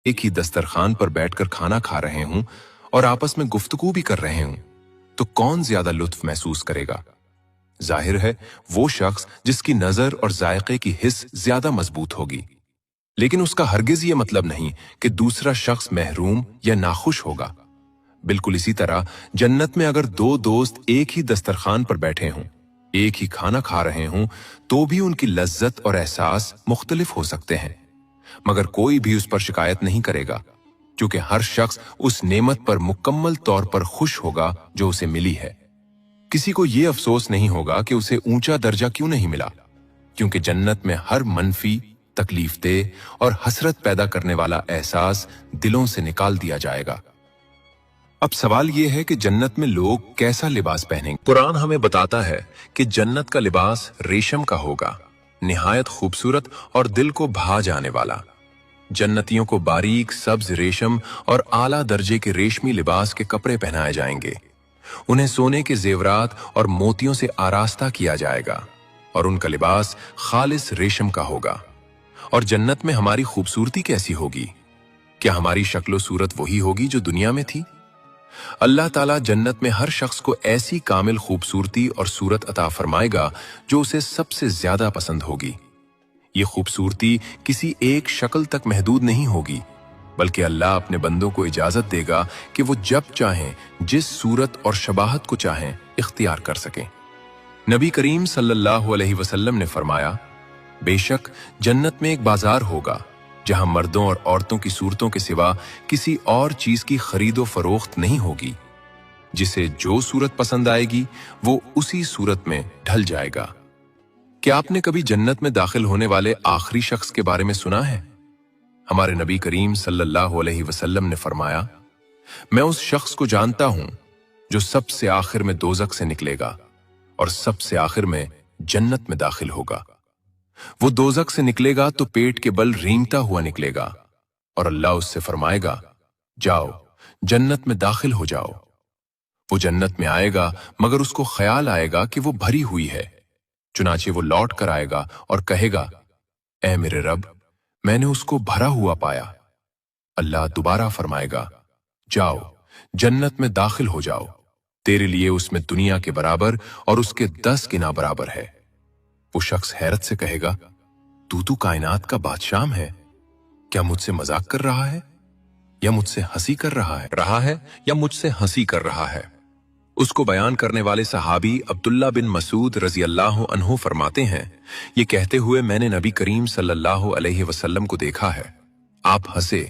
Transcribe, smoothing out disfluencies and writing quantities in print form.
एक ही दस्तरखान पर बैठकर खाना खा रहे हों और आपस में गुफ्तगू भी कर रहे हों, तो कौन ज्यादा लुत्फ महसूस करेगा? जाहिर है वो शख्स जिसकी नजर और जायके की हिस्स ज्यादा मजबूत होगी। लेकिन उसका हरगिज ये मतलब नहीं कि दूसरा शख्स महरूम या नाखुश होगा। बिल्कुल इसी तरह जन्नत में अगर दो दोस्त एक ही दस्तरखान पर बैठे हों, एक ही खाना खा रहे हों, तो भी उनकी लज्जत और एहसास मुख्तलिफ हो सकते हैं, मगर कोई भी उस पर शिकायत नहीं करेगा, क्योंकि हर शख्स उस नेमत पर मुकम्मल तौर पर खुश होगा जो उसे मिली है। किसी को यह अफसोस नहीं होगा कि उसे ऊंचा दर्जा क्यों नहीं मिला, क्योंकि जन्नत में हर मनफी, तकलीफदेह और हसरत पैदा करने वाला एहसास दिलों से निकाल दिया जाएगा। अब सवाल यह है कि जन्नत में लोग कैसा लिबास पहनेंगे। कुरान हमें बताता है कि जन्नत का लिबास रेशम का होगा, निहायत खूबसूरत और दिल को भा जाने वाला। जन्नतियों को बारीक सब्ज रेशम और आला दर्जे के रेशमी लिबास के कपड़े पहनाए जाएंगे। उन्हें सोने के जेवरात और मोतियों से आरास्ता किया जाएगा और उनका लिबास खालिस रेशम का होगा। और जन्नत में हमारी खूबसूरती कैसी होगी? क्या हमारी शक्लो सूरत वही होगी जो दुनिया में थी? अल्लाह ताला जन्नत में हर शख्स को ऐसी कामिल खूबसूरती और सूरत अता फरमाएगा जो उसे सबसे ज्यादा पसंद होगी। ये खूबसूरती किसी एक शक्ल तक महदूद नहीं होगी, बल्कि अल्लाह अपने बंदों को इजाजत देगा कि वो जब चाहें, जिस सूरत और शबाहत को चाहें, इख्तियार कर सकें। नबी करीम सल्लल्लाहु अलैहि वसल्लम ने फरमाया, बेशक जन्नत में एक बाजार होगा जहां मर्दों और औरतों की सूरतों के सिवा किसी और चीज की खरीदो फरोख्त नहीं होगी। जिसे जो सूरत पसंद आएगी वो उसी सूरत में ढल जाएगा। क्या आपने कभी जन्नत में दाखिल होने वाले आखिरी शख्स के बारे में सुना है? हमारे नबी करीम सल्लल्लाहु अलैहि वसल्लम ने फरमाया, मैं उस शख्स को जानता हूं जो सबसे आखिर में दोजख से निकलेगा और सबसे आखिर में जन्नत में दाखिल होगा। वो दोजख से निकलेगा तो पेट के बल रेंगता हुआ निकलेगा और अल्लाह उससे फरमाएगा, जाओ जन्नत में दाखिल हो जाओ। वो जन्नत में आएगा मगर उसको ख्याल आएगा कि वो भरी हुई है। चुनाचे वो लौट कर आएगा और कहेगा, ऐ मेरे रब, मैंने उसको भरा हुआ पाया। अल्लाह दोबारा फरमाएगा, जाओ जन्नत में दाखिल हो जाओ, तेरे लिए उसमें दुनिया के बराबर और उसके 10 गुना बराबर है। वो शख्स हैरत से कहेगा, तू कायनात का बादशाह है, क्या मुझसे मजाक कर रहा है या मुझसे हंसी कर रहा है या मुझसे हंसी कर रहा है? उसको बयान करने वाले सहाबी अब्दुल्ला बिन मसूद रजी अल्लाह अन्हु फरमाते हैं, ये कहते हुए मैंने नबी करीम सल्लल्लाहु अलैहि वसल्लम को देखा है। आप हंसे